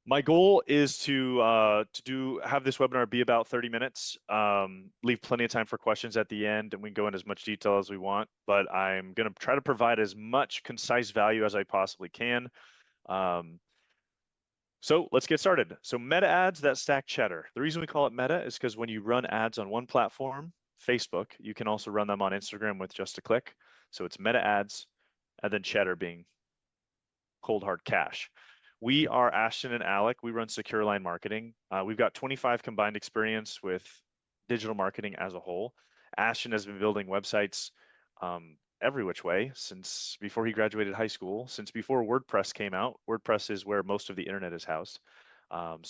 My goal is to have this webinar be about 30 minutes. Leave plenty of time for questions at the end, and we can go in as much detail as we want. But I'm going to try to provide as much concise value as I possibly can. Um, so let's get started. So meta ads that stack cheddar. The reason we call it meta is because when you run ads on one platform, Facebook, you can also run them on Instagram with just a click. So it's meta ads, and then cheddar being cold hard cash. We are Ashton and Alec. We run Secure Line Marketing. We've got 25 combined experience with digital marketing as a whole. Ashton has been building websites every which way since before he graduated high school, since before WordPress came out. WordPress is where most of the internet is housed. And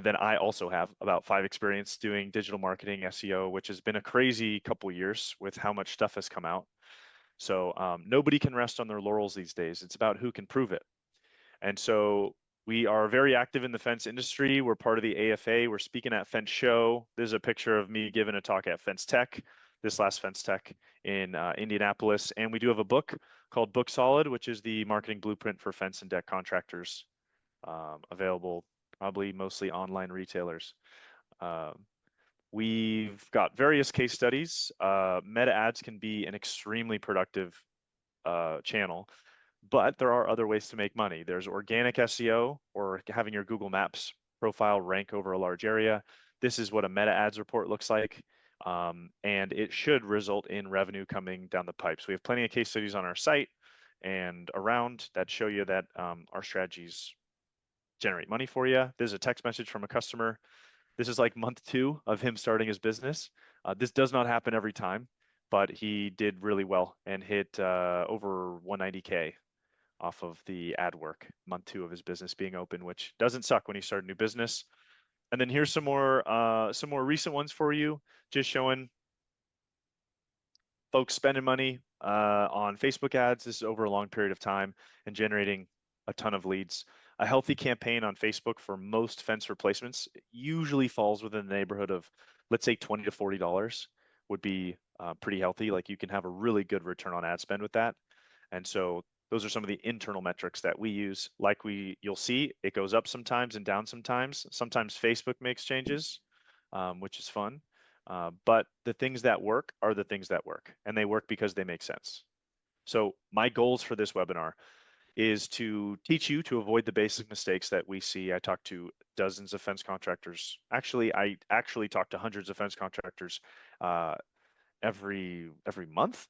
then I also have about 5 experience doing digital marketing, SEO, which has been a crazy couple years with how much stuff has come out. So nobody can rest on their laurels these days. It's about who can prove it. And so we are very active in the fence industry. We're part of the AFA. We're speaking at Fence Show. There's a picture of me giving a talk at Fence Tech, this last Fence Tech in Indianapolis. And we do have a book called Book Solid, which is the marketing blueprint for fence and deck contractors, available probably mostly online retailers. Um, we've got various case studies. Meta ads can be an extremely productive channel, but there are other ways to make money. There's organic SEO or having your Google Maps profile rank over a large area. This is what a meta ads report looks like. And it should result in revenue coming down the pipes. We have plenty of case studies on our site and around that show you that our strategies generate money for you. There's a text message from a customer. This is like month 2 of him starting his business. This does not happen every time, but he did really well and hit over 190K off of the ad work, month 2 of his business being open, which doesn't suck when you start a new business. And then here's some more recent ones for you, just showing folks spending money on Facebook ads. This is over a long period of time and generating a ton of leads. A healthy campaign on Facebook for most fence replacements usually falls within the neighborhood of, let's say, $20 to $40 would be pretty healthy. Like you can have a really good return on ad spend with that. And so those are some of the internal metrics that we use. Like you'll see, it goes up sometimes and down sometimes. Sometimes Facebook makes changes, which is fun. But the things that work are the things that work, and they work because they make sense. So my goals for this webinar is to teach you to avoid the basic mistakes that we see. I talk to dozens of fence contractors. Actually, I actually talk to hundreds of fence contractors every month,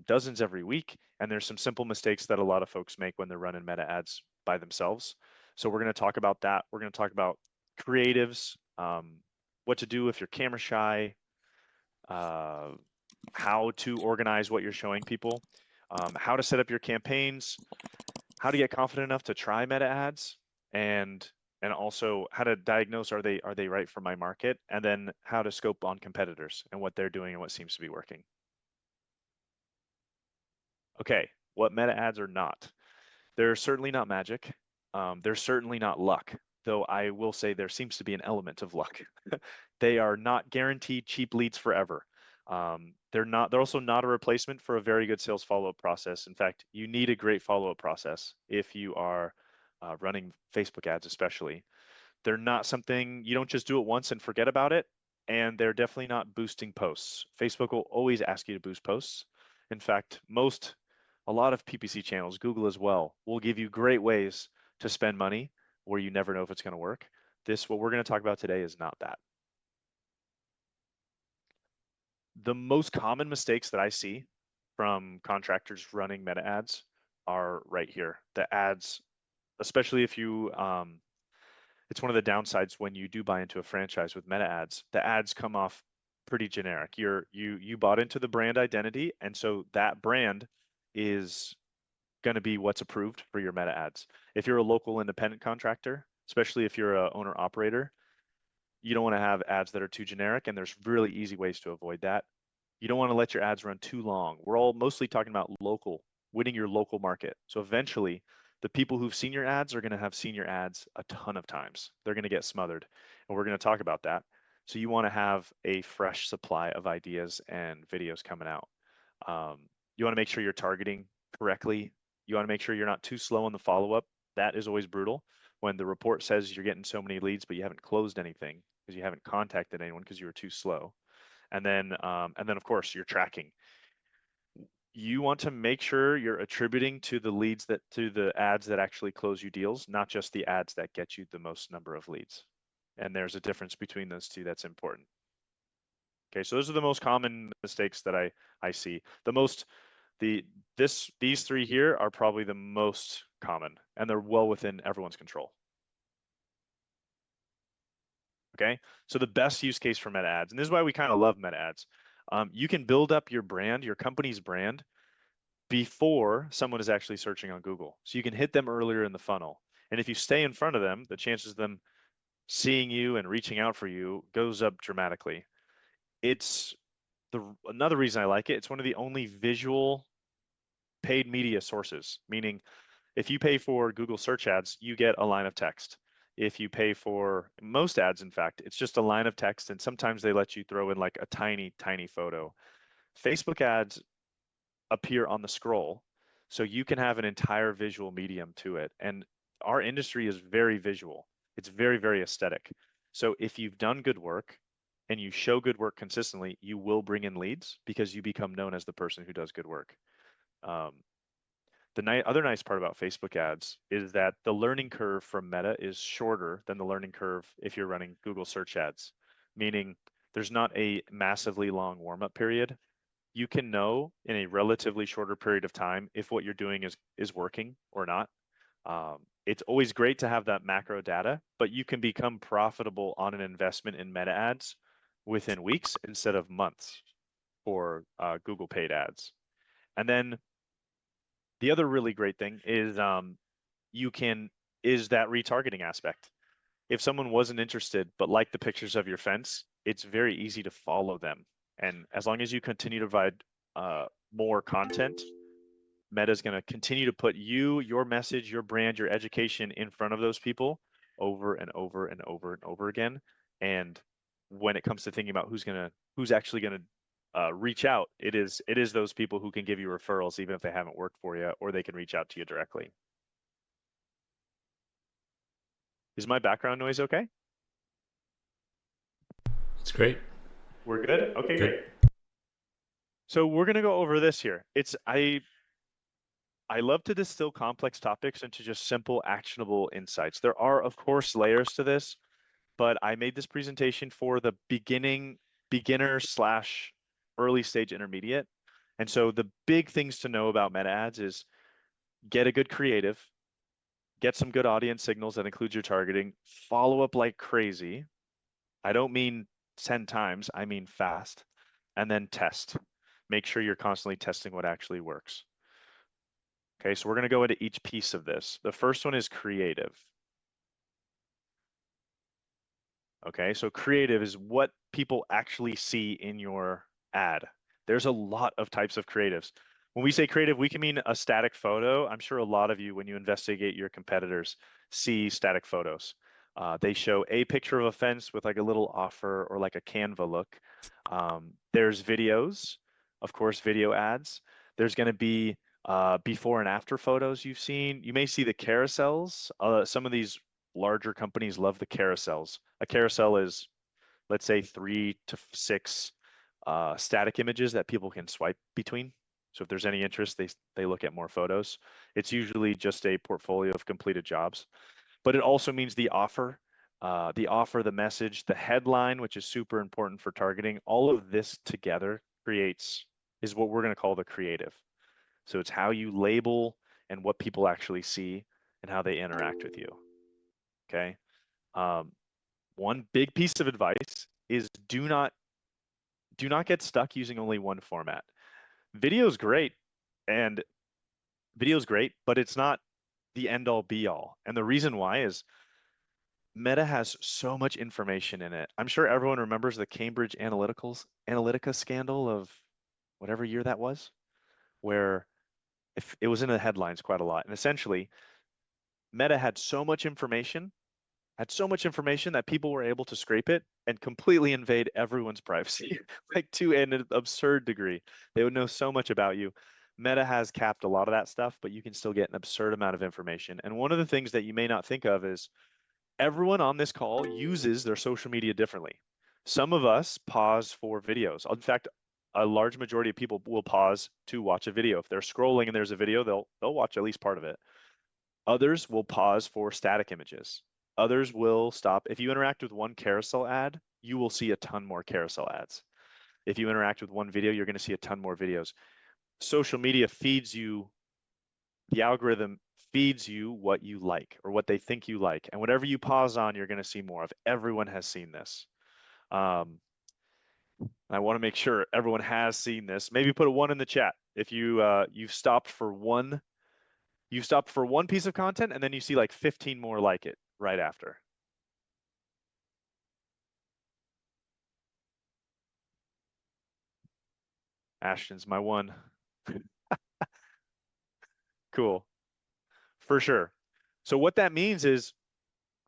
dozens every week. And there's some simple mistakes that a lot of folks make when they're running meta ads by themselves. So we're going to talk about that. We're going to talk about creatives, what to do if you're camera shy, how to organize what you're showing people, how to set up your campaigns, how to get confident enough to try meta ads, and also how to diagnose are they right for my market, and then how to scope on competitors and what they're doing and what seems to be working. Okay, what meta ads are not. They're certainly not magic. They're certainly not luck, though I will say there seems to be an element of luck. They are not guaranteed cheap leads forever. They're also not a replacement for a very good sales follow-up process. In fact, you need a great follow-up process if you are running Facebook ads, especially. They're not something you don't just do it once and forget about it. And they're definitely not boosting posts. Facebook will always ask you to boost posts. In fact, a lot of PPC channels, Google as well, will give you great ways to spend money where you never know if it's going to work. What we're going to talk about today is not that. The most common mistakes that I see from contractors running meta ads are right here. The ads, especially if you, it's one of the downsides when you do buy into a franchise with meta ads. The ads come off pretty generic. You bought into the brand identity, and so that brand is going to be what's approved for your meta ads. If you're a local independent contractor, especially if you're a owner operator, you don't want to have ads that are too generic, and there's really easy ways to avoid that. You don't want to let your ads run too long. We're all mostly talking about winning your local market. So eventually, the people who've seen your ads are going to have seen your ads a ton of times. They're going to get smothered, and we're going to talk about that. So you want to have a fresh supply of ideas and videos coming out. You want to make sure you're targeting correctly. You want to make sure you're not too slow on the follow-up. That is always brutal when the report says you're getting so many leads, but you haven't closed anything because you haven't contacted anyone because you were too slow. And then of course you're tracking. You want to make sure you're attributing to the leads to the ads that actually close you deals, not just the ads that get you the most number of leads. And there's a difference between those two that's important. Okay, so those are the most common mistakes that I see. These three here are probably the most common, and they're well within everyone's control. Okay, so the best use case for meta ads, and this is why we kind of love meta ads. You can build up your brand, your company's brand, before someone is actually searching on Google. So you can hit them earlier in the funnel. And if you stay in front of them, the chances of them seeing you and reaching out for you goes up dramatically. It's another reason I like it. It's one of the only visual paid media sources, meaning if you pay for Google search ads, you get a line of text. If you pay for most ads, in fact, it's just a line of text, and sometimes they let you throw in like a tiny, tiny photo. Facebook ads appear on the scroll, so you can have an entire visual medium to it. And our industry is very visual. It's very, very aesthetic. So if you've done good work and you show good work consistently, you will bring in leads because you become known as the person who does good work. Um, the other nice part about Facebook ads is that the learning curve from Meta is shorter than the learning curve if you're running Google search ads, meaning there's not a massively long warm-up period. You can know in a relatively shorter period of time if what you're doing is working or not. It's always great to have that macro data, but you can become profitable on an investment in Meta ads within weeks instead of months for Google paid ads. And then the other really great thing is you can is that retargeting aspect. If someone wasn't interested but liked the pictures of your fence, it's very easy to follow them. And as long as you continue to provide more content, Meta's going to continue to put you, your message, your brand, your education in front of those people over and over and over and over again. And when it comes to thinking about who's actually going to reach out, it is those people who can give you referrals even if they haven't worked for you, or they can reach out to you directly. Is my background noise okay? It's great. We're good? Okay, great. Good. So we're going to go over this here. I love to distill complex topics into just simple, actionable insights. There are, of course, layers to this, but I made this presentation for the beginner slash early stage intermediate. And so the big things to know about meta ads is get a good creative, get some good audience signals that includes your targeting, follow up like crazy. I don't mean 10 times, I mean fast, and then test. Make sure you're constantly testing what actually works. Okay, so we're going to go into each piece of this. The first one is creative. Okay, so creative is what people actually see in your ad. There's a lot of types of creatives. When we say creative, we can mean a static photo. I'm sure a lot of you, when you investigate your competitors, see static photos. They show a picture of a fence with like a little offer or like a Canva look. There's videos, of course, video ads. There's going to be before and after photos you've seen. You may see the carousels. Some of these larger companies love the carousels. A carousel is, let's say, 3 to 6 static images that people can swipe between. So if there's any interest, they look at more photos. It's usually just a portfolio of completed jobs, but it also means the message, the headline, which is super important for targeting. All of this together is what we're going to call the creative. So it's how you label and what people actually see and how they interact with you. Okay. One big piece of advice is do not get stuck using only one format. Video is great, and video is great, but it's not the end all be all. And the reason why is Meta has so much information in it. I'm sure everyone remembers the Cambridge Analytica scandal of whatever year that was, where if it was in the headlines quite a lot. And essentially, Meta had so much information that people were able to scrape it and completely invade everyone's privacy, like to an absurd degree. They would know so much about you. Meta has capped a lot of that stuff, but you can still get an absurd amount of information. And one of the things that you may not think of is everyone on this call uses their social media differently. Some of us pause for videos. In fact, a large majority of people will pause to watch a video. If they're scrolling and there's a video, they'll watch at least part of it. Others will pause for static images. Others will stop. If you interact with one carousel ad, you will see a ton more carousel ads. If you interact with one video, you're going to see a ton more videos. Social media feeds you, the algorithm feeds you what you like or what they think you like. And whatever you pause on, you're going to see more of. Everyone has seen this. Um, I want to make sure everyone has seen this. Maybe put a one in the chat if you've stopped for one piece of content and then you see like 15 more like it right after. Ashton's my one. Cool. For sure. So what that means is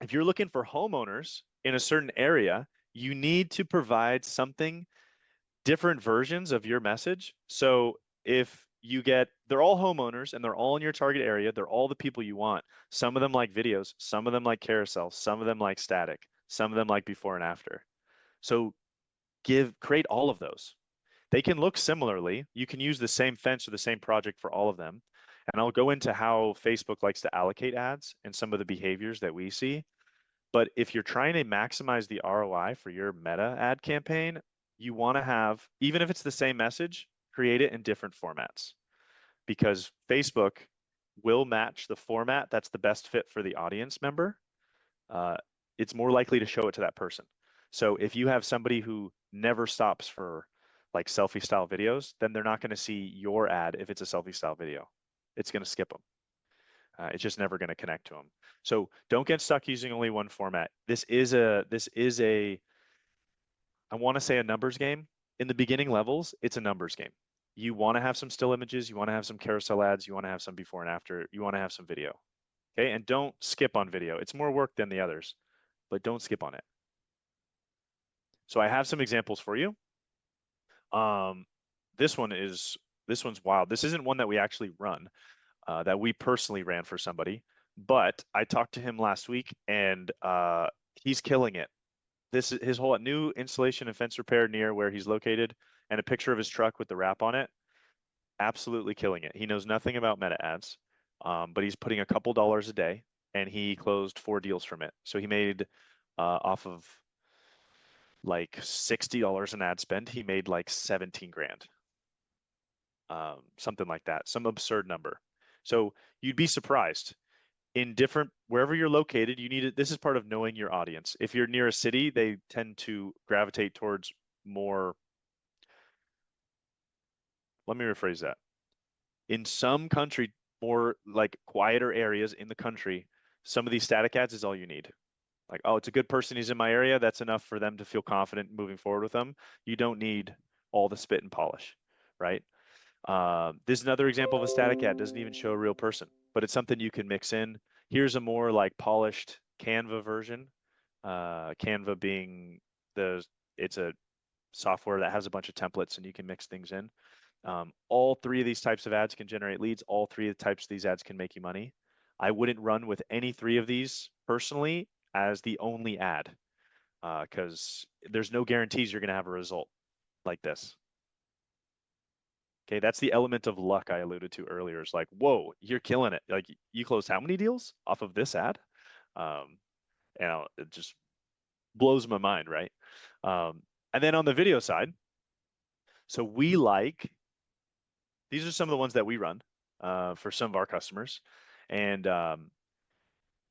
if you're looking for homeowners in a certain area, you need to provide something different versions of your message. So if you get, they're all homeowners and they're all in your target area, they're all the people you want. Some of them like videos, some of them like carousels, some of them like static, some of them like before and after. So create all of those. They can look similarly. You can use the same fence or the same project for all of them. And I'll go into how Facebook likes to allocate ads and some of the behaviors that we see. But if you're trying to maximize the ROI for your Meta ad campaign, you want to have, even if it's the same message, create it in different formats because Facebook will match the format that's the best fit for the audience member. Uh, it's more likely to show it to that person. So if you have somebody who never stops for like selfie style videos, then they're not going to see your ad if it's a selfie style video. It's going to skip them. It's just never going to connect to them. So don't get stuck using only one format. I want to say a numbers game. In the beginning levels, it's a numbers game. You want to have some still images, you want to have some carousel ads, you want to have some before and after, you want to have some video. Okay, and don't skip on video. It's more work than the others, but don't skip on it. So I have some examples for you. Um, this one's wild. This isn't one that we actually run, that we personally ran for somebody, but I talked to him last week and he's killing it. This is his whole new installation and fence repair near where he's located, and a picture of his truck with the wrap on it. Absolutely killing it. He knows nothing about meta ads, but he's putting a couple dollars a day, and he closed 4 deals from it. So he made off of like $60 in ad spend, he made like 17 grand, something like that, some absurd number. So you'd be surprised in different wherever you're located. You need it. This is part of knowing your audience. If you're near a city, they tend to gravitate towards more. Let me rephrase that. In some country, more like quieter areas in the country, some of these static ads is all you need. Like, oh, it's a good person. He's in my area. That's enough for them to feel confident moving forward with them. You don't need all the spit and polish, right? This is another example of a static ad. Doesn't even show a real person, but it's something you can mix in. Here's a more like polished Canva version. Canva being it's a software that has a bunch of templates and you can mix things in. All three of these types of ads can generate leads. All three of the types of these ads can make you money. I wouldn't run with any three of these personally as the only ad because there's no guarantees you're going to have a result like this. Okay, that's the element of luck I alluded to earlier. It's like, whoa, you're killing it. Like you closed how many deals off of this ad? Um, and it just blows my mind, right? And then on the video side, so these are some of the ones that we run for some of our customers, and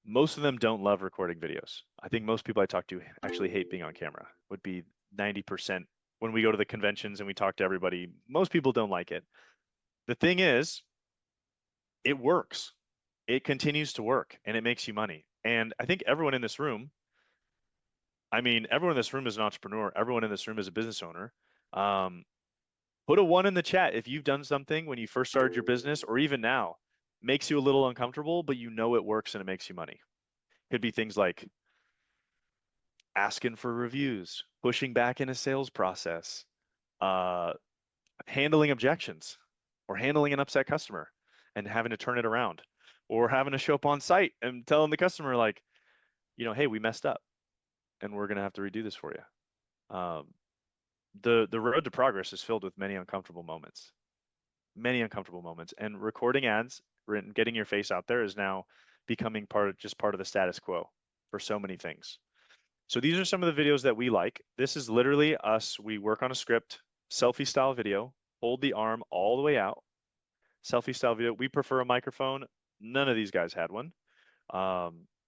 most of them don't love recording videos. I think most people I talk to actually hate being on camera. Would be 90% when we go to the conventions and we talk to everybody. Most people don't like it. The thing is, it works. It continues to work and it makes you money. And I think everyone in this room, I mean, everyone in this room is an entrepreneur. Everyone in this room is a business owner. Um, Put a one in the chat if you've done something when you first started your business or even now, makes you a little uncomfortable, but you know it works and it makes you money. Could be things like asking for reviews, pushing back in a sales process, uh, handling objections. or handling an upset customer and having to turn it around, or having to show up on site and telling the customer like, hey, we messed up and we're going to have to redo this for you. The road to progress is filled with many uncomfortable moments, and recording ads, getting your face out there is now becoming part of the status quo for so many things. So these are some of the videos that we like. This is literally us. We work on a script, selfie style video, hold the arm all the way out, selfie style video. We prefer a microphone. None of these guys had one.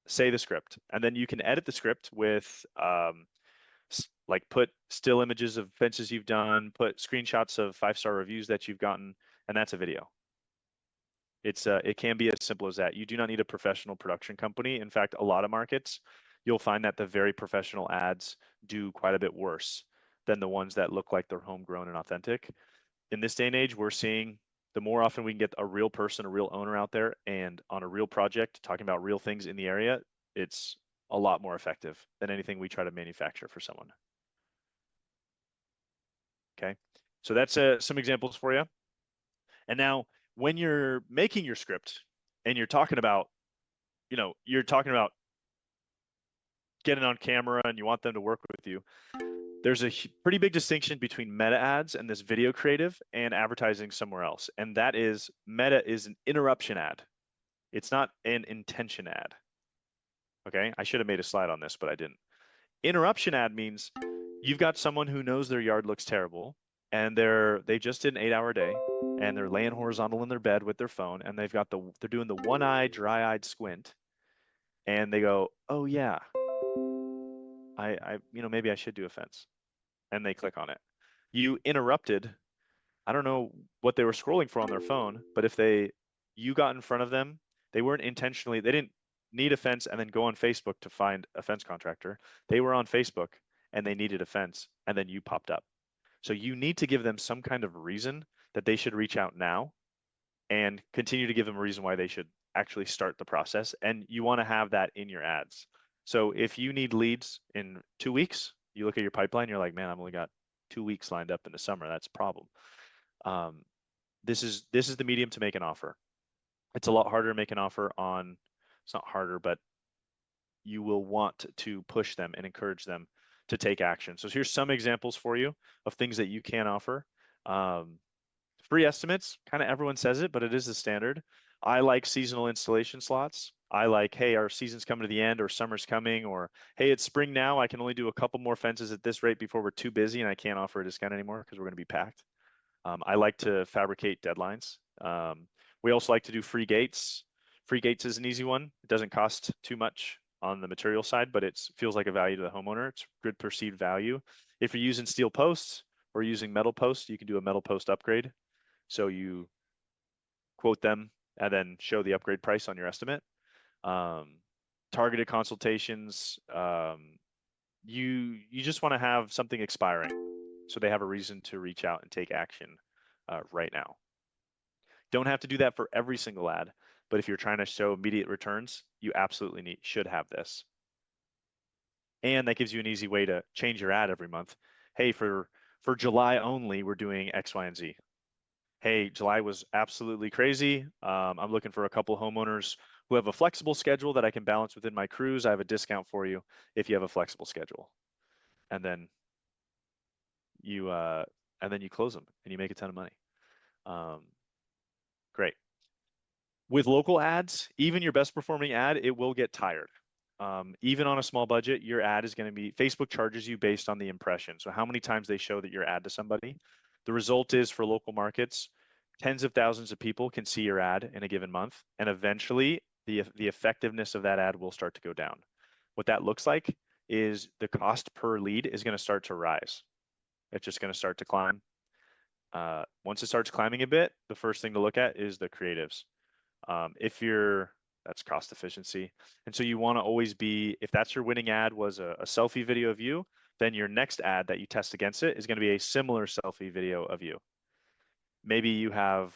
Say the script, and then you can edit the script with like put still images of fences you've done, put screenshots of 5-star reviews that you've gotten, and that's a video. It can be as simple as that. You do not need a professional production company. In fact, a lot of markets, you'll find that the very professional ads do quite a bit worse than the ones that look like they're homegrown and authentic. In this day and age, we're seeing the more often we can get a real person, a real owner out there and on a real project talking about real things in the area, it's a lot more effective than anything we try to manufacture for someone. Okay, so that's some examples for you. And now when you're making your script and you're talking about getting on camera and you want them to work with you, there's a pretty big distinction between meta ads and this video creative and advertising somewhere else. And that is, meta is an interruption ad. It's not an intention ad. Okay, I should have made a slide on this, but I didn't. Interruption ad means you've got someone who knows their yard looks terrible and they just did an 8-hour day and they're laying horizontal in their bed with their phone and they're doing the one-eyed, dry-eyed squint, and they go, oh yeah, maybe I should do a fence, and they click on it. You interrupted. I don't know what they were scrolling for on their phone, but you got in front of them, they didn't need a fence and then go on Facebook to find a fence contractor. They were on Facebook and they needed a fence, and then you popped up. So you need to give them some kind of reason that they should reach out now, and continue to give them a reason why they should actually start the process. And you want to have that in your ads. So if you need leads in 2 weeks, you look at your pipeline, you're like, man, I've only got 2 weeks lined up in the summer. That's a problem. This is the medium to make an offer. It's a lot harder to make an offer on, it's not harder, but you will want to push them and encourage them to take action. So here's some examples for you of things that you can offer. Free estimates, kind of everyone says it, but it is the standard. I like seasonal installation slots. I like, hey, our season's coming to the end, or summer's coming, or hey, it's spring now. I can only do a couple more fences at this rate before we're too busy and I can't offer a discount anymore because we're going to be packed. I like to fabricate deadlines. We also like to do free gates. Free gates is an easy one. It doesn't cost too much on the material side, but it feels like a value to the homeowner. It's good perceived value. If you're using steel posts or using metal posts, you can do a metal post upgrade. So you quote them and then show the upgrade price on your estimate. Targeted consultations, you just want to have something expiring so they have a reason to reach out and take action right now. Don't have to do that for every single ad, but if you're trying to show immediate returns, you absolutely should have this. And that gives you an easy way to change your ad every month. Hey, for July only, we're doing X, Y, and Z. Hey, July was absolutely crazy. I'm looking for a couple homeowners who have a flexible schedule that I can balance within my crews. I have a discount for you if you have a flexible schedule. And then you close them and you make a ton of money. Great. With local ads, even your best performing ad, it will get tired. Even on a small budget, your ad is going to be, Facebook charges you based on the impression. So how many times they show that your ad to somebody. The result is, for local markets, tens of thousands of people can see your ad in a given month, and eventually the effectiveness of that ad will start to go down. What that looks like is the cost per lead is going to start to rise. It's just going to start to climb. Once it starts climbing a bit, the first thing to look at is the creatives. That's cost efficiency. And so you want to always be, if that's your winning ad was a selfie video of you, then your next ad that you test against it is going to be a similar selfie video of you. Maybe you have,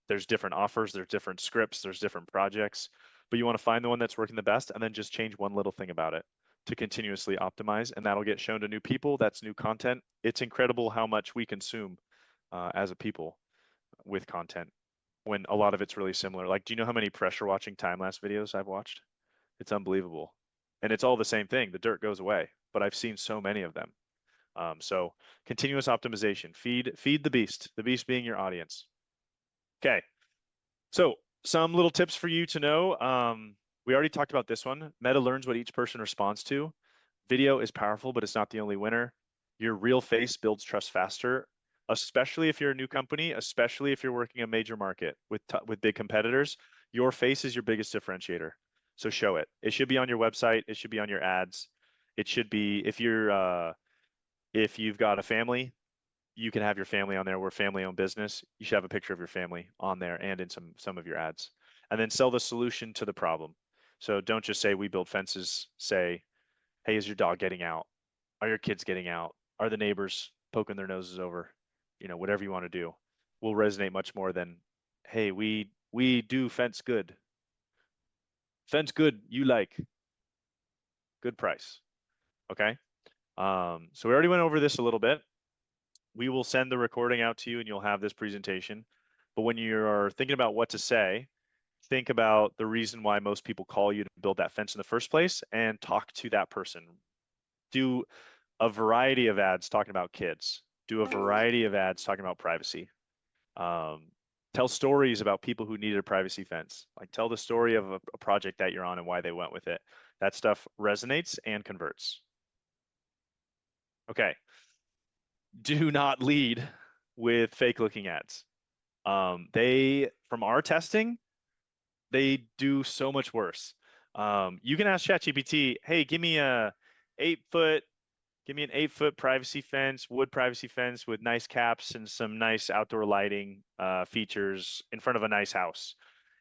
there's different offers, there's different scripts, there's different projects, but you want to find the one that's working the best and then just change one little thing about it to continuously optimize, and that'll get shown to new people. That's new content. It's incredible how much we consume as a people with content when a lot of it's really similar. Like, do you know how many pressure watching time-lapse videos I've watched? It's unbelievable. And it's all the same thing. The dirt goes away, but I've seen so many of them. So continuous optimization, feed the beast being your audience. Okay. So some little tips for you to know. We already talked about this one. Meta learns what each person responds to. Video is powerful, but it's not the only winner. Your real face builds trust faster, especially if you're a new company, especially if you're working a major market with big competitors. Your face is your biggest differentiator. So show it. It should be on your website. It should be on your ads. It should be if you've got a family, you can have your family on there. We're a family-owned business. You should have a picture of your family on there and in some of your ads. And then sell the solution to the problem. So don't just say we build fences. Say, hey, is your dog getting out? Are your kids getting out? Are the neighbors poking their noses over? Whatever you want to do will resonate much more than, hey, we do fence good. Fence good, you like. Good price. Okay. So we already went over this a little bit. We will send the recording out to you and you'll have this presentation. But when you're thinking about what to say, think about the reason why most people call you to build that fence in the first place and talk to that person. Do a variety of ads talking about kids. Do a variety of ads talking about privacy. Um, tell stories about people who needed a privacy fence. Like tell the story of a project that you're on and why they went with it. That stuff resonates and converts. Okay. Do not lead with fake looking ads. From our testing, they do so much worse. You can ask ChatGPT, hey, give me 8 foot Give me an 8 foot privacy fence, wood privacy fence with nice caps and some nice outdoor lighting features in front of a nice house.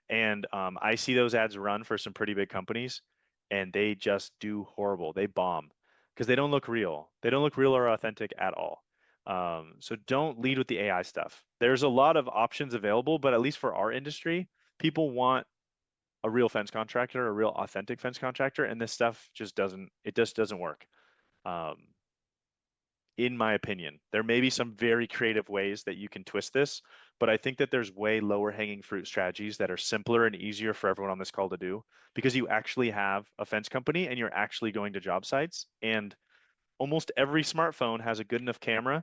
And I see those ads run for some pretty big companies, and they just do horrible. They bomb because they don't look real. They don't look real or authentic at all. So don't lead with the AI stuff. There's a lot of options available, but at least for our industry, people want a real fence contractor, a real authentic fence contractor, and this stuff just doesn't work. Um, in my opinion. There may be some very creative ways that you can twist this, but I think that there's way lower hanging fruit strategies that are simpler and easier for everyone on this call to do because you actually have a fence company and you're actually going to job sites. And almost every smartphone has a good enough camera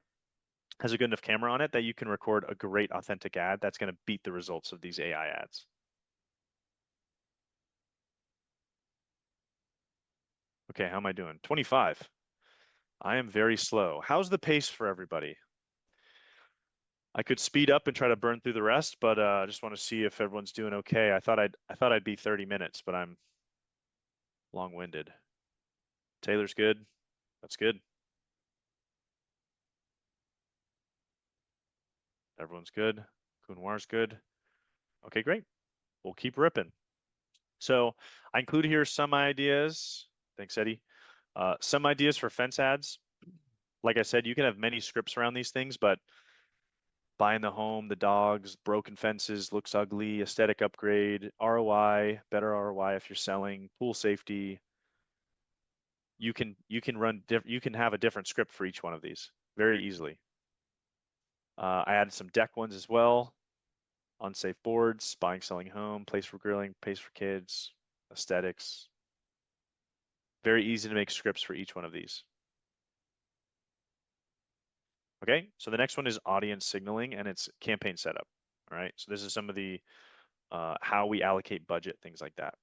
on it that you can record a great authentic ad that's going to beat the results of these AI ads. Okay, how am I doing? 25. I am very slow. How's the pace for everybody? I could speed up and try to burn through the rest, but I just want to see if everyone's doing okay. I thought I'd be 30 minutes, but I'm long-winded. Taylor's good. That's good. Everyone's good. Kunwar's good. Okay, great. We'll keep ripping. So I include here some ideas. Thanks, Eddie. Some ideas for fence ads. Like I said, you can have many scripts around these things, but buying the home, the dogs, broken fences, looks ugly, aesthetic upgrade, ROI, better ROI if you're selling, pool safety. You can have a different script for each one of these very easily. I added some deck ones as well. Unsafe boards, buying, selling home, place for grilling, place for kids, aesthetics. Very easy to make scripts for each one of these. Okay, so the next one is audience signaling and it's campaign setup. All right, so this is some of the how we allocate budget, things like that.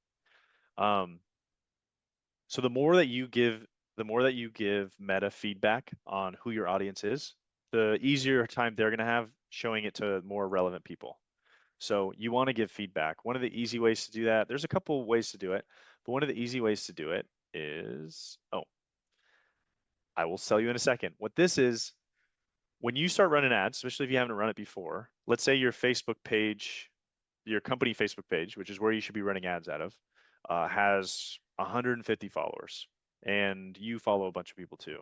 So the more that you give Meta feedback on who your audience is, the easier time they're going to have showing it to more relevant people. So you want to give feedback. One of the easy ways to do that, there's a couple ways to do it, but one of the easy ways to do it is, I will tell you in a second. What this is, when you start running ads, especially if you haven't run it before, let's say your Facebook page, your company Facebook page, which is where you should be running ads out of, has 150 followers and you follow a bunch of people too.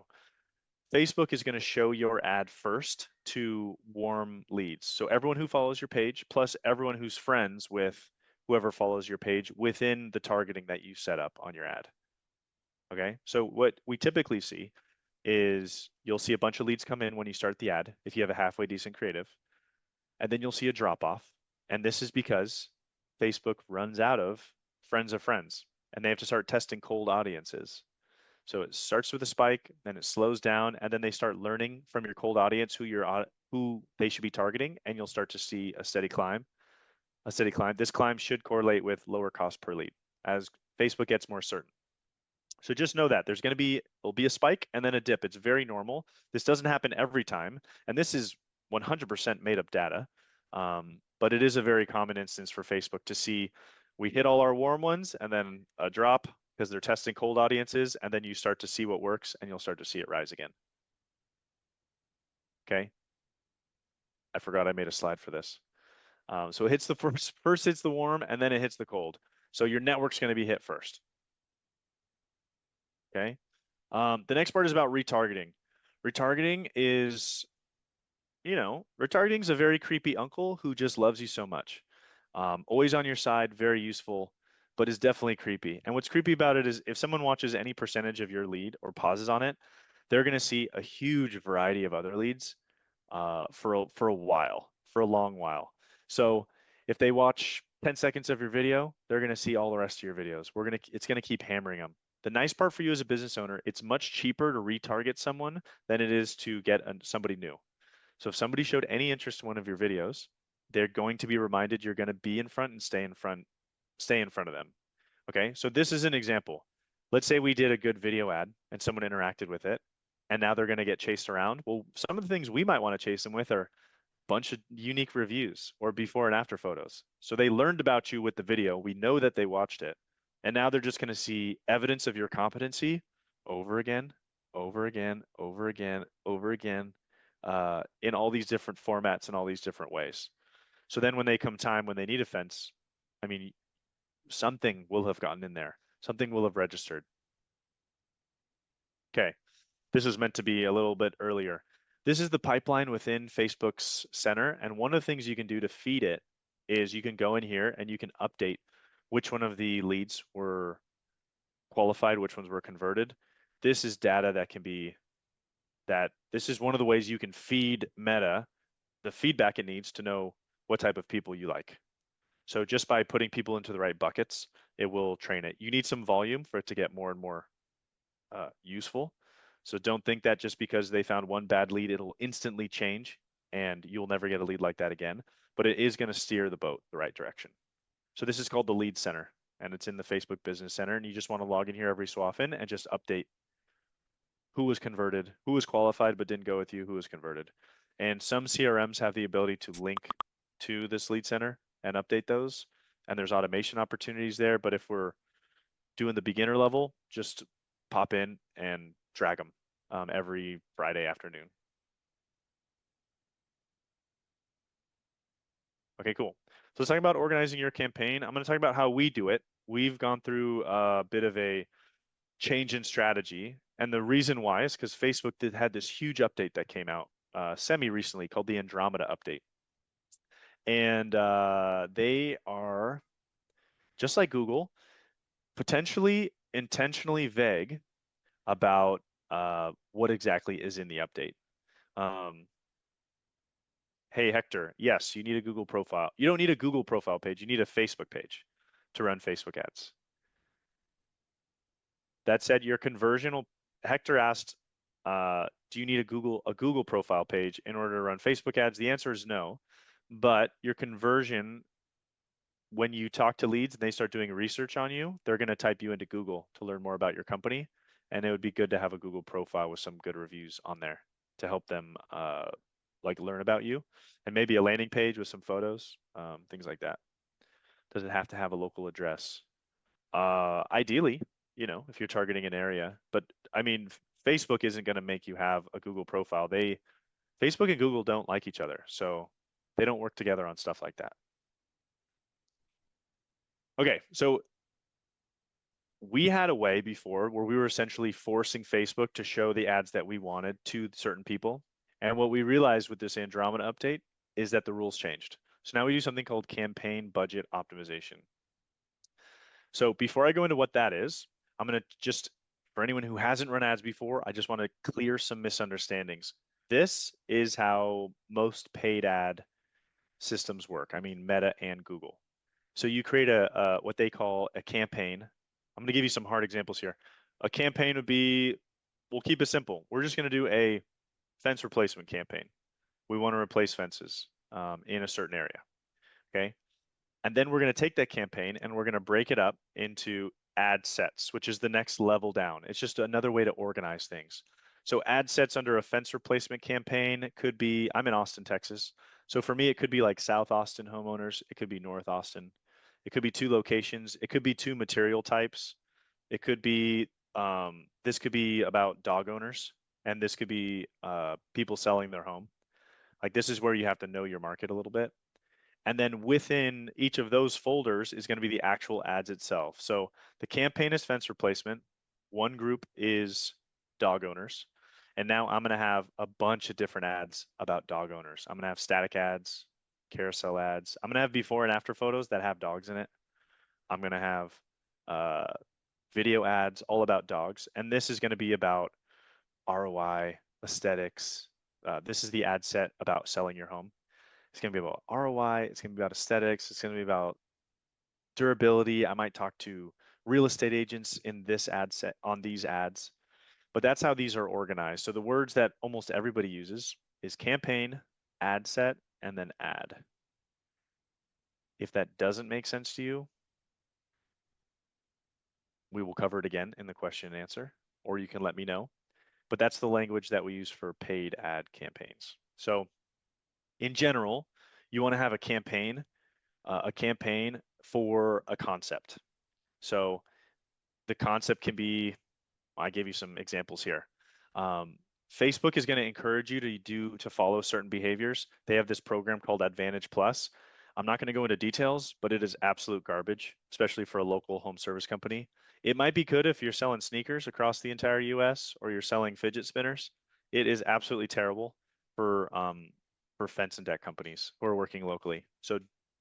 Facebook is going to show your ad first to warm leads. So everyone who follows your page, plus everyone who's friends with whoever follows your page within the targeting that you set up on your ad. Okay, so what we typically see is you'll see a bunch of leads come in when you start the ad, if you have a halfway decent creative, and then you'll see a drop off. And this is because Facebook runs out of friends, and they have to start testing cold audiences. So it starts with a spike, then it slows down, and then they start learning from your cold audience who they should be targeting, and you'll start to see a steady climb. A steady climb. This climb should correlate with lower cost per lead as Facebook gets more certain. So just know that there'll be a spike and then a dip. It's very normal. This doesn't happen every time, and this is 100% made up data. But it is a very common instance for Facebook to see we hit all our warm ones and then a drop because they're testing cold audiences, and then you start to see what works and you'll start to see it rise again. Okay. I forgot I made a slide for this. So it hits the first hits the warm and then it hits the cold. So your network's going to be hit first. Okay. The next part is about retargeting. Retargeting is, retargeting is a very creepy uncle who just loves you so much. Always on your side, very useful, but is definitely creepy. And what's creepy about it is if someone watches any percentage of your lead or pauses on it, they're going to see a huge variety of other leads for a while, for a long while. So if they watch 10 seconds of your video, they're going to see all the rest of your videos. It's going to keep hammering them. The nice part for you as a business owner, it's much cheaper to retarget someone than it is to get somebody new. So if somebody showed any interest in one of your videos, they're going to be reminded you're going to be in front and stay in front of them. Okay, so this is an example. Let's say we did a good video ad and someone interacted with it, and now they're going to get chased around. Well, some of the things we might want to chase them with are a bunch of unique reviews or before and after photos. So they learned about you with the video. We know that they watched it, and now they're just going to see evidence of your competency over again, over again, over again, over again, in all these different formats and all these different ways. So then when they come time when they need a fence, I mean, something will have gotten in there. Something will have registered. Okay, this is meant to be a little bit earlier. This is the pipeline within Facebook's center. And one of the things you can do to feed it is you can go in here and you can update which one of the leads were qualified, which ones were converted. This is data that can be this is one of the ways you can feed Meta the feedback it needs to know what type of people you like. So just by putting people into the right buckets, it will train it. You need some volume for it to get more and more useful. So don't think that just because they found one bad lead, it'll instantly change and you'll never get a lead like that again. But it is going to steer the boat the right direction. So this is called the Lead Center, and it's in the Facebook Business Center. And you just want to log in here every so often and just update who was converted, who was qualified but didn't go with you, who was converted. And some CRMs have the ability to link to this Lead Center and update those. And there's automation opportunities there. But if we're doing the beginner level, just pop in and drag them every Friday afternoon. Okay, cool. So let's talk about organizing your campaign. I'm going to talk about how we do it. We've gone through a bit of a change in strategy. And the reason why is because Facebook had this huge update that came out semi-recently called the Andromeda update. And they are, just like Google, potentially intentionally vague about what exactly is in the update. Hey, Hector, yes, you need a Google profile. You don't need a Google profile page. You need a Facebook page to run Facebook ads. That said, your conversion will, Hector asked, do you need a Google profile page in order to run Facebook ads? The answer is no, but your conversion, when you talk to leads and they start doing research on you, they're going to type you into Google to learn more about your company. And it would be good to have a Google profile with some good reviews on there to help them learn about you, and maybe a landing page with some photos, things like that. Does it have to have a local address? Ideally, if you're targeting an area, but I mean, Facebook isn't going to make you have a Google profile. Facebook and Google don't like each other, so they don't work together on stuff like that. Okay, so we had a way before where we were essentially forcing Facebook to show the ads that we wanted to certain people. And what we realized with this Andromeda update is that the rules changed. So now we do something called campaign budget optimization. So before I go into what that is, I'm going to just, For anyone who hasn't run ads before, I just want to clear some misunderstandings. This is how most paid ad systems work. I mean, Meta and Google. So you create a what they call a campaign. I'm going to give you some hard examples here. A campaign would be, we'll keep it simple. We're just going to do a fence replacement campaign. We want to replace fences in a certain area. Okay. And then we're going to take that campaign and we're going to break it up into ad sets, which is the next level down. It's just another way to organize things. So ad sets under a fence replacement campaign could be, I'm in Austin, Texas. So for me, it could be like South Austin homeowners. It could be North Austin. It could be two locations. It could be two material types. It could be, this could be about dog owners, and this could be people selling their home. Like this is where you have to know your market a little bit. And then within each of those folders is going to be the actual ads itself. So the campaign is fence replacement. One group is dog owners. And now I'm going to have a bunch of different ads about dog owners. I'm going to have static ads, carousel ads. I'm going to have before and after photos that have dogs in it. I'm going to have uh, video ads all about dogs. And this is going to be about ROI, aesthetics. This is the ad set about selling your home. It's going to be about ROI. It's going to be about aesthetics. It's going to be about durability. I might talk to real estate agents in this ad set on these ads, but that's how these are organized. So the words that almost everybody uses is campaign, ad set, and then ad. If that doesn't make sense to you, we will cover it again in the question and answer, or you can let me know. But that's the language that we use for paid ad campaigns. So in general, you want to have a campaign for a concept. So the concept can be, I gave you some examples here. Facebook is going to encourage you to follow certain behaviors. They have this program called Advantage Plus. I'm not going to go into details, but it is absolute garbage, especially for a local home service company. It might be good if you're selling sneakers across the entire US or you're selling fidget spinners. It is absolutely terrible for fence and deck companies who are working locally. So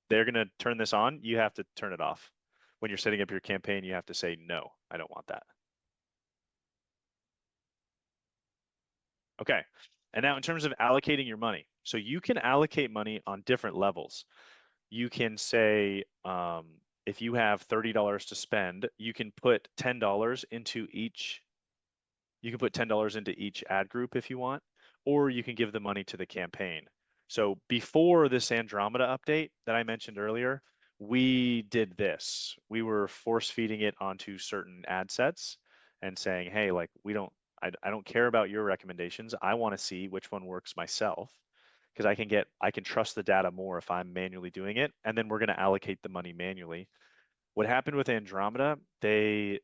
they're going to turn this on. You have to turn it off. When you're setting up your campaign, you have to say, no, I don't want that. Okay. And now in terms of allocating your money, so you can allocate money on different levels. You can say, if you have $30 to spend, you can put $10 into each. You can put $10 into each ad group if you want, or you can give the money to the campaign. So before this Andromeda update that I mentioned earlier, we did this. We were force feeding it onto certain ad sets and saying, hey, like I don't care about your recommendations. I want to see which one works myself because I can trust the data more if I'm manually doing it. And then we're going to allocate the money manually. What happened with Andromeda, the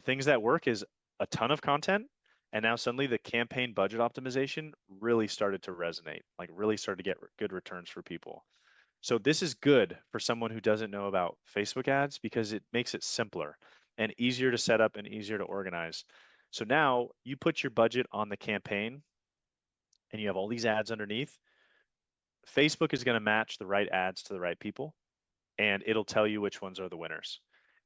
things that work is a ton of content. And now suddenly the campaign budget optimization really started to resonate, like really started to get good returns for people. So this is good for someone who doesn't know about Facebook ads because it makes it simpler and easier to set up and easier to organize. So now you put your budget on the campaign and you have all these ads underneath. Facebook is going to match the right ads to the right people and it'll tell you which ones are the winners.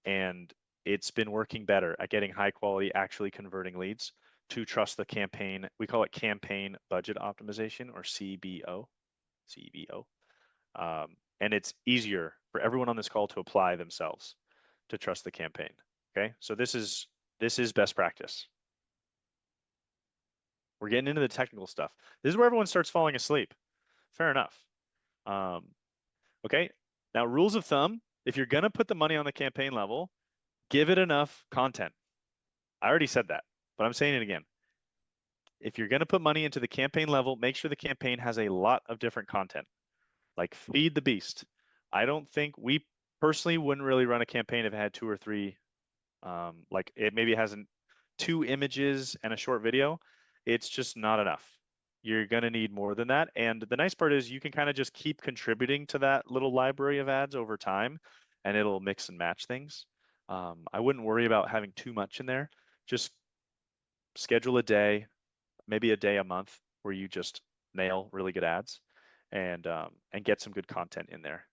And it's been working better at getting high quality, actually converting leads to trust the campaign. We call it campaign budget optimization or CBO, CBO. And it's easier for everyone on this call to apply themselves to trust the campaign. Okay, so this is best practice. We're getting into the technical stuff. This is where everyone starts falling asleep. Fair enough. Okay, now rules of thumb, if you're gonna put the money on the campaign level, give it enough content. I already said that, but I'm saying it again. If you're gonna put money into the campaign level, make sure the campaign has a lot of different content. Like feed the beast. I don't think we personally wouldn't really run a campaign if it had two or three, like it maybe hasn't two images and a short video. It's just not enough. You're going to need more than that. And the nice part is you can kind of just keep contributing to that little library of ads over time and it'll mix and match things. I wouldn't worry about having too much in there. Just schedule a day, maybe a day a month where you just nail really good ads and get some good content in there.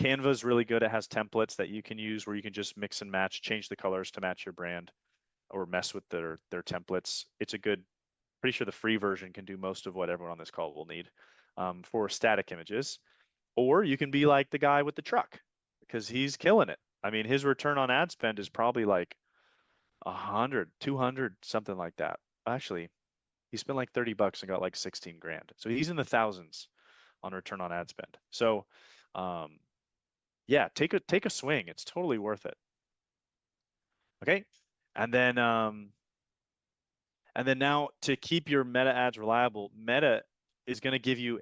Canva is really good. It has templates that you can use where you can just mix and match, change the colors to match your brand or mess with their templates. It's a good, pretty sure the free version can do most of what everyone on this call will need for static images. Or you can be like the guy with the truck because he's killing it. I mean, his return on ad spend is probably like 100, 200, something like that. Actually, he spent like 30 bucks and got like 16 grand. So he's in the thousands on return on ad spend. So, um, yeah, take a swing. It's totally worth it. Okay. And then now to keep your meta ads reliable, Meta is going to give you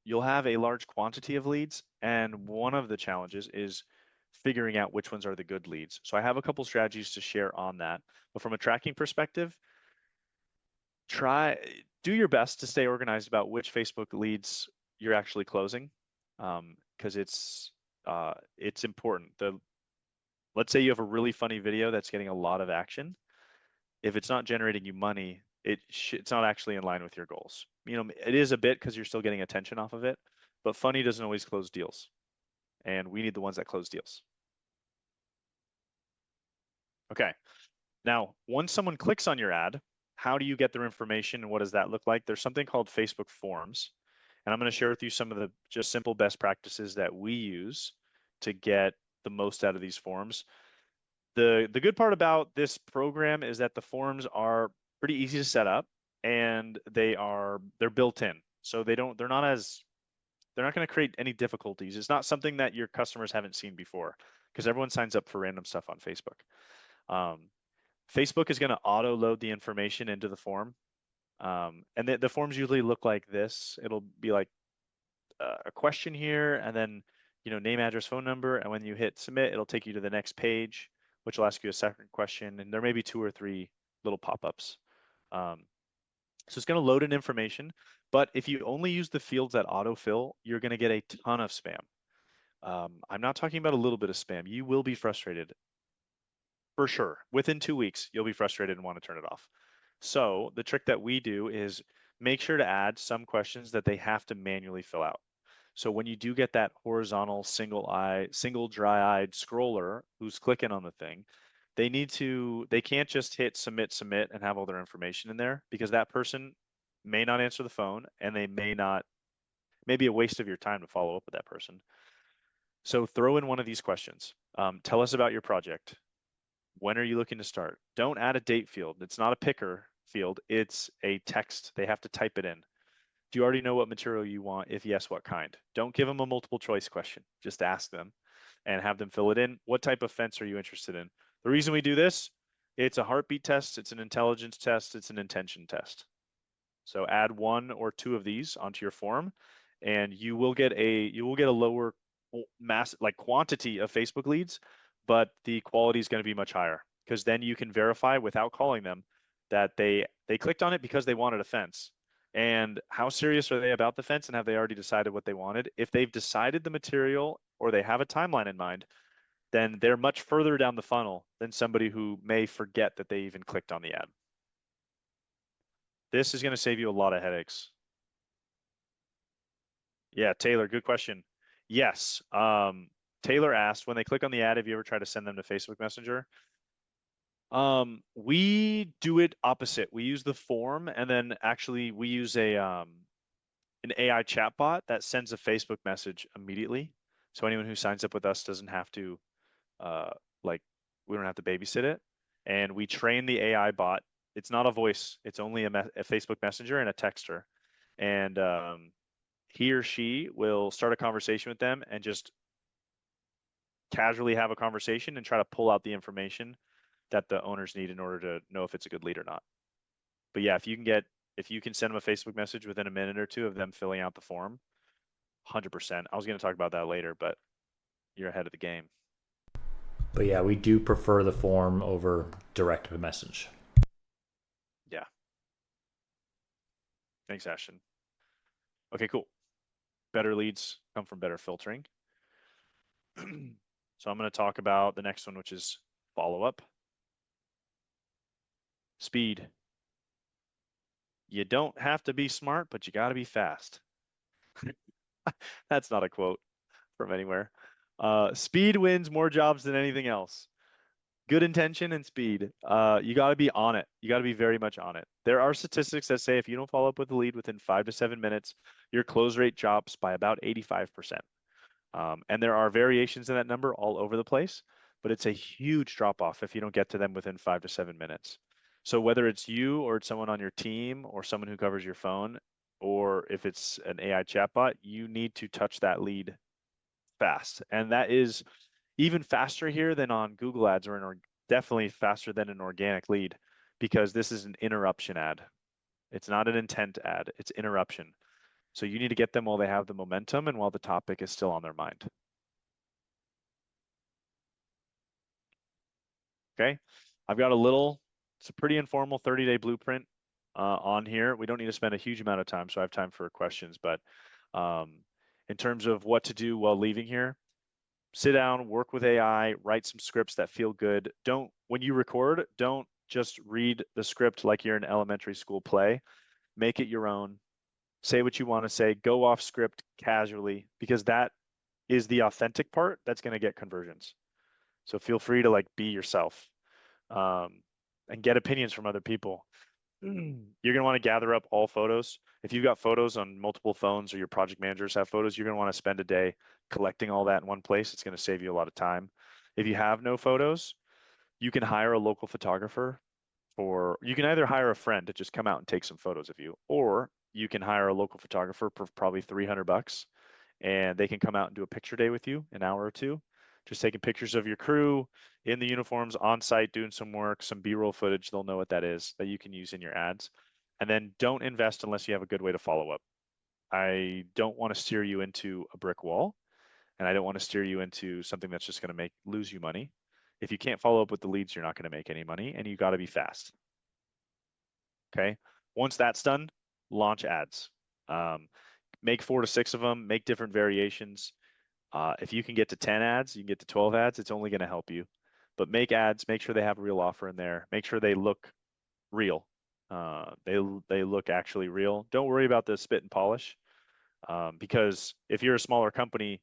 you'll have a large quantity of leads, and one of the challenges is figuring out which ones are the good leads. So I have a couple strategies to share on that. But from a tracking perspective, do your best to stay organized about which Facebook leads you're actually closing, because it's important. Let's say you have a really funny video that's getting a lot of action. If it's not generating you money, it's not actually in line with your goals. It is a bit because you're still getting attention off of it, but funny doesn't always close deals, and we need the ones that close deals. Okay. Now, once someone clicks on your ad, how do you get their information and what does that look like? There's something called Facebook Forms, and I'm going to share with you some of the just simple best practices that we use to get the most out of these forms. The good part about this program is that the forms are pretty easy to set up and they're built in. So they're not going to create any difficulties. It's not something that your customers haven't seen before because everyone signs up for random stuff on Facebook. Facebook is going to auto load the information into the form. And the forms usually look like this. It'll be like a question here and then, name, address, phone number. And when you hit submit, it'll take you to the next page, which will ask you a second question. And there may be 2 or 3 little pop-ups. So it's going to load in information, but if you only use the fields that autofill, you're going to get a ton of spam. I'm not talking about a little bit of spam. You will be frustrated for sure. Within 2 weeks, you'll be frustrated and want to turn it off. So the trick that we do is make sure to add some questions that they have to manually fill out. So when you do get that horizontal single dry-eyed scroller who's clicking on the thing, they can't just hit submit and have all their information in there because that person may not answer the phone and they may be a waste of your time to follow up with that person. So throw in one of these questions. Tell us about your project. When are you looking to start? Don't add a date field. It's not a picker field. It's a text. They have to type it in. Do you already know what material you want? If yes, what kind? Don't give them a multiple choice question. Just ask them and have them fill it in. What type of fence are you interested in? The reason we do this, it's a heartbeat test, it's an intelligence test, it's an intention test. So add 1 or 2 of these onto your form and you will get a lower quantity of Facebook leads, but the quality is going to be much higher because then you can verify without calling them that they clicked on it because they wanted a fence. And how serious are they about the fence and have they already decided what they wanted? If they've decided the material or they have a timeline in mind, then they're much further down the funnel than somebody who may forget that they even clicked on the ad. This is going to save you a lot of headaches. Yeah, Taylor, good question. Yes. Taylor asked, when they click on the ad, have you ever tried to send them to Facebook Messenger? We do it opposite. We use the form and then actually we use an AI chatbot that sends a Facebook message immediately. So anyone who signs up with us doesn't have to like we don't have to babysit it. And we train the AI bot. It's not a voice. It's only a Facebook Messenger and a texter. And he or she will start a conversation with them and just casually have a conversation and try to pull out the information that the owners need in order to know if it's a good lead or not. But yeah, if you can send them a Facebook message within a minute or 2 of them filling out the form, 100%. I was going to talk about that later, but you're ahead of the game. But yeah, we do prefer the form over direct message. Yeah. Thanks, Ashton. Okay, cool. Better leads come from better filtering. So I'm going to talk about the next one, which is follow-up. Speed. You don't have to be smart, but you got to be fast. That's not a quote from anywhere. Speed wins more jobs than anything else. good intention and speed. You got to be on it. You got to be very much on it. There are statistics that say if you don't follow up with the lead within 5 to 7 minutes, your close rate drops by about 85%. And there are variations in that number all over the place, but it's a huge drop off if you don't get to them within 5 to 7 minutes. So whether it's you or it's someone on your team or someone who covers your phone, or if it's an AI chatbot, you need to touch that lead fast. And that is even faster here than on Google Ads definitely faster than an organic lead because this is an interruption ad. It's not an intent ad, it's interruption. So you need to get them while they have the momentum and while the topic is still on their mind. Okay. I've got it's a pretty informal 30-day blueprint on here. We don't need to spend a huge amount of time, so I have time for questions. But in terms of what to do while leaving here, sit down, work with AI, write some scripts that feel good. When you record, don't just read the script like you're in elementary school play. Make it your own. Say what you want to say. Go off script casually because that is the authentic part that's going to get conversions. So feel free to like be yourself and get opinions from other people. You're going to want to gather up all photos. If you've got photos on multiple phones or your project managers have photos, you're going to want to spend a day collecting all that in one place. It's going to save you a lot of time. If you have no photos, you can hire a local photographer or you can either hire a friend to just come out and take some photos of you, or you can hire a local photographer for probably $300 and they can come out and do a picture day with you, an hour or two, just taking pictures of your crew in the uniforms on site, doing some work, some B-roll footage. They'll know what that is that you can use in your ads. And then don't invest unless you have a good way to follow up. I don't want to steer you into a brick wall, and I don't want to steer you into something that's just going to lose you money. If you can't follow up with the leads, you're not going to make any money, and you got to be fast. Okay. Once that's done, launch ads. Make 4 to 6 of them, make different variations. If you can get to 10 ads, you can get to 12 ads, it's only going to help you. But make ads, make sure they have a real offer in there. Make sure they look real. They look actually real. Don't worry about the spit and polish, because if you're a smaller company,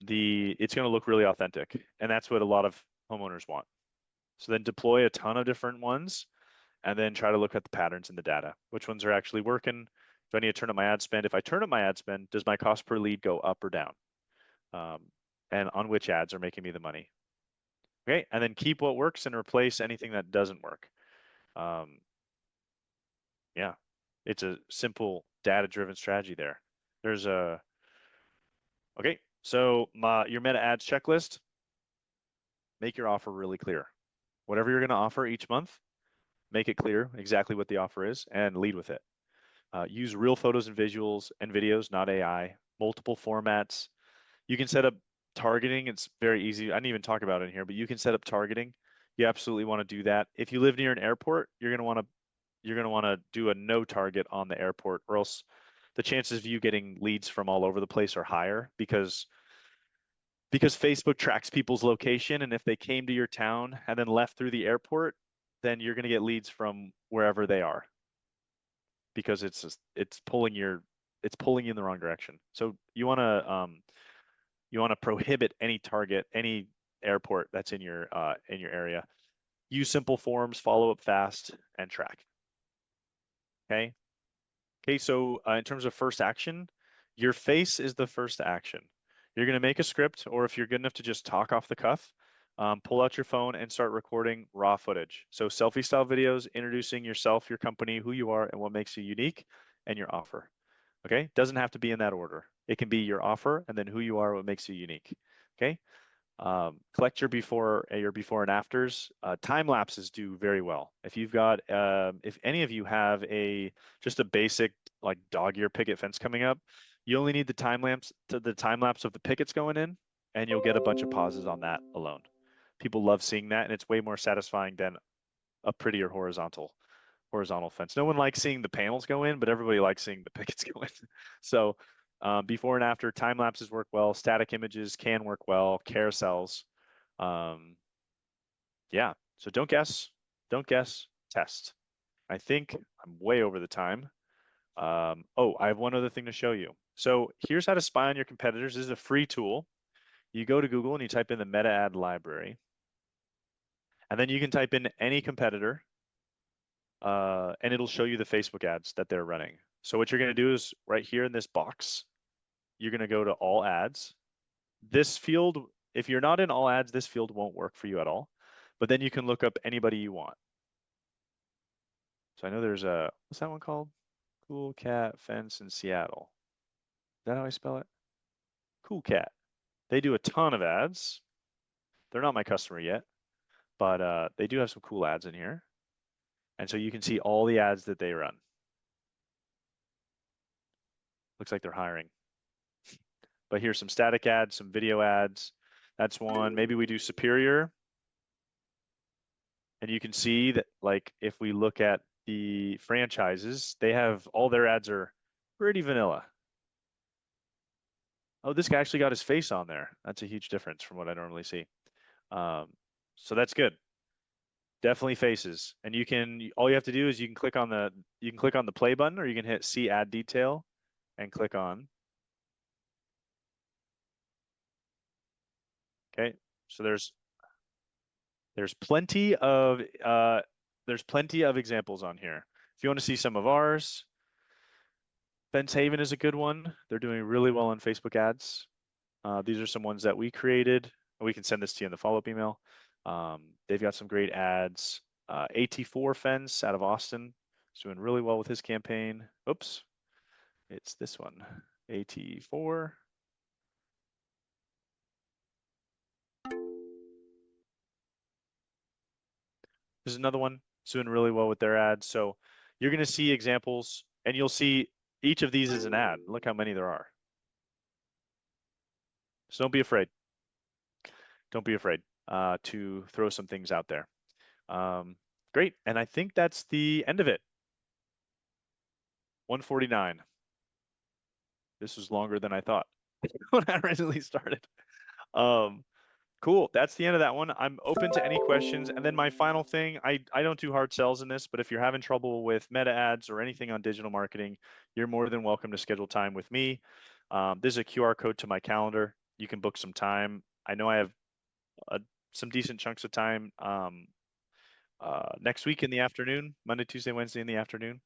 it's going to look really authentic, and that's what a lot of homeowners want. So then deploy a ton of different ones, and then try to look at the patterns in the data. Which ones are actually working? Do I need to turn up my ad spend? If I turn up my ad spend, does my cost per lead go up or down? And on which ads are making me the money? Okay, and then keep what works and replace anything that doesn't work. Yeah, it's a simple data-driven strategy there. Okay, so your meta ads checklist, make your offer really clear. Whatever you're going to offer each month, make it clear exactly what the offer is and lead with it. Use real photos and visuals and videos, not AI. Multiple formats. You can set up targeting. It's very easy. I didn't even talk about it in here, but you can set up targeting. You absolutely want to do that. If you live near an airport, you're going to want to do a no target on the airport, or else the chances of you getting leads from all over the place are higher because Facebook tracks people's location, and if they came to your town and then left through the airport, then you're going to get leads from wherever they are because it's pulling you in the wrong direction. So you want to prohibit any airport that's in your area. Use simple forms, follow up fast, and track. Okay. Okay. So in terms of first action, your face is the first action. You're going to make a script, or if you're good enough to just talk off the cuff, pull out your phone and start recording raw footage. So selfie style videos, introducing yourself, your company, who you are, and what makes you unique, and your offer. Okay, doesn't have to be in that order. It can be your offer and then who you are, what makes you unique. Okay, collect your before and afters. Time lapses do very well. If any of you have just a basic like dog ear picket fence coming up, you only need the time lapse of the pickets going in, and you'll get a bunch of pauses on that alone. People love seeing that, and it's way more satisfying than a prettier horizontal fence. No one likes seeing the panels go in, but everybody likes seeing the pickets go in. So before and after, time lapses work well. Static images can work well. Carousels. Yeah. So don't guess, test. I think I'm way over the time. Oh, I have one other thing to show you. So here's how to spy on your competitors. This is a free tool. You go to Google and you type in the meta ad library. And then you can type in any competitor, and it'll show you the Facebook ads that they're running. So what you're going to do is right here in this box, you're going to go to all ads. This field, if you're not in all ads, this field won't work for you at all. But then you can look up anybody you want. So I know there's a, what's that one called? Cool Cat Fence in Seattle. Is that how I spell it? Cool Cat. They do a ton of ads. They're not my customer yet, but they do have some cool ads in here. And so you can see all the ads that they run. Looks like they're hiring. But here's some static ads, some video ads. That's one. Maybe we do Superior. And you can see that, like, if we look at the franchises, they have all their ads are pretty vanilla. Oh, this guy actually got his face on there. That's a huge difference from what I normally see. So that's good. Definitely faces. And you can, all you have to do is you can click on the play button, or you can hit see ad detail and click on. Okay. So there's plenty of examples on here. If you want to see some of ours, Fence Haven is a good one. They're doing really well on Facebook ads. These are some ones that we created. We can send this to you in the follow-up email. They've got some great ads. AT4 Fence out of Austin is doing really well with his campaign. Oops, it's this one, AT4. This is another one doing really well with their ads. So you're going to see examples, and you'll see each of these is an ad. Look how many there are. So don't be afraid. Don't be afraid to throw some things out there. Great. And I think that's the end of it. 149. This was longer than I thought when I originally started. Cool. That's the end of that one. I'm open to any questions. And then my final thing, I don't do hard sells in this, but if you're having trouble with meta ads or anything on digital marketing, you're more than welcome to schedule time with me. There's a QR code to my calendar. You can book some time. I know I have some decent chunks of time next week in the afternoon, Monday, Tuesday, Wednesday in the afternoon.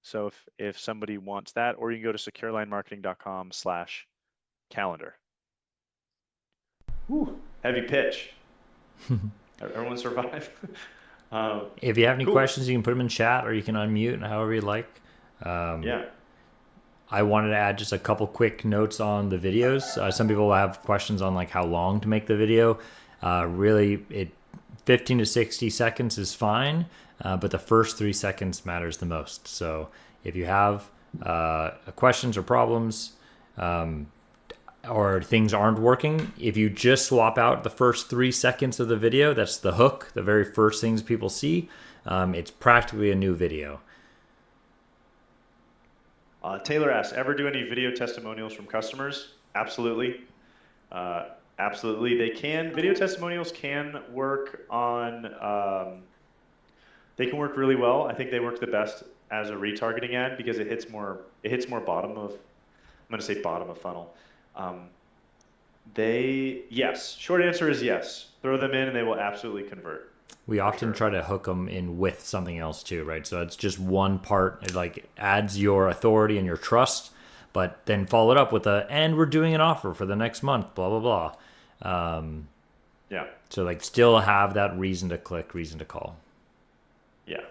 So if somebody wants that, or you can go to securelinemarketing.com/calendar. Whew. Heavy pitch. Everyone survive. If you have any Cool. questions, you can put them in chat, or you can unmute however you like. Yeah. I wanted to add just a couple quick notes on the videos. Some people have questions on like how long to make the video. Really, 15 to 60 seconds is fine, but the first 3 seconds matters the most. So if you have questions or problems, or things aren't working, if you just swap out the first 3 seconds of the video, that's the hook, the very first things people see, it's practically a new video. Taylor asks, ever do any video testimonials from customers? Absolutely. Absolutely. Video testimonials can work they can work really well. I think they work the best as a retargeting ad because it hits more bottom of, I'm going to say bottom of funnel. Yes, short answer is yes. Throw them in and they will absolutely convert. We often try to hook them in with something else too, right? So it's just one part, it like adds your authority and your trust, but then follow it up with and we're doing an offer for the next month, blah, blah, blah. Yeah. So like still have that reason to click, reason to call. Yeah.